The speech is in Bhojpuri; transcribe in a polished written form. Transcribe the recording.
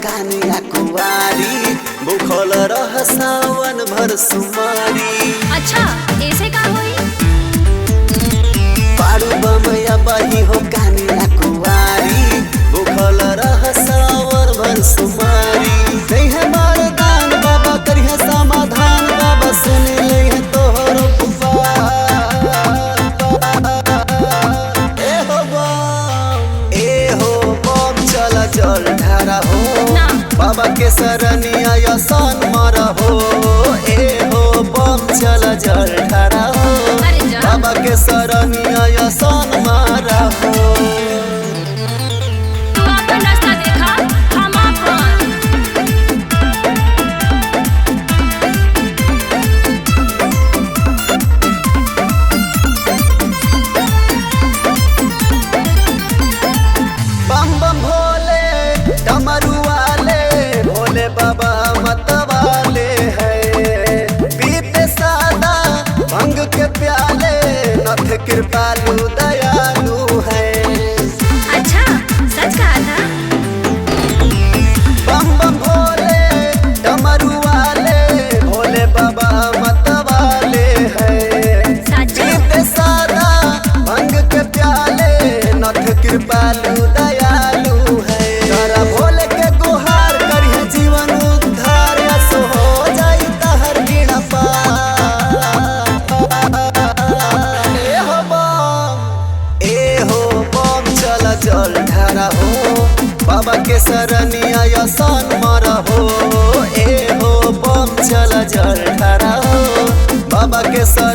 कानिया कुवारी भूखल रह सावन भर सुमारी। अच्छा ऐसे का होई? पारू बमया बही हो कानिया कुवारी भूखल रह सावन भर सुमारी। कहिए मरदान बाबा करिए समाधान बाबा सुन ले तोहर पुकार। ए हो बम चल जल ढारा हो बाबा के सरनिया यसन मरा हो। ए हो बम चल जल ढारा हो बाबा के सरनिया यसन मारा हो। तू अपन रास्ता देखा हम अपन। बम बम भोले डमरू वाले भोले बाबा मतवाले हैं। पीते सादा भंग के प्याले नथ कृपालु दयालु है। अच्छा सच कहा था? बम बम भोले डमरू वाले भोले बाबा मतवाले हैं। सच पीते सादा भंग के प्याले नथ कृपालु दयालु है। तारा भोले के गुहार करिए जीवन उद्धार असो हो जाई तहर गिणा पार। ए हो बम चल जल ढारा हो बाबा के सरनिया यसन मरा हो। ए हो बम चल जल ढारा हो बाबा के सर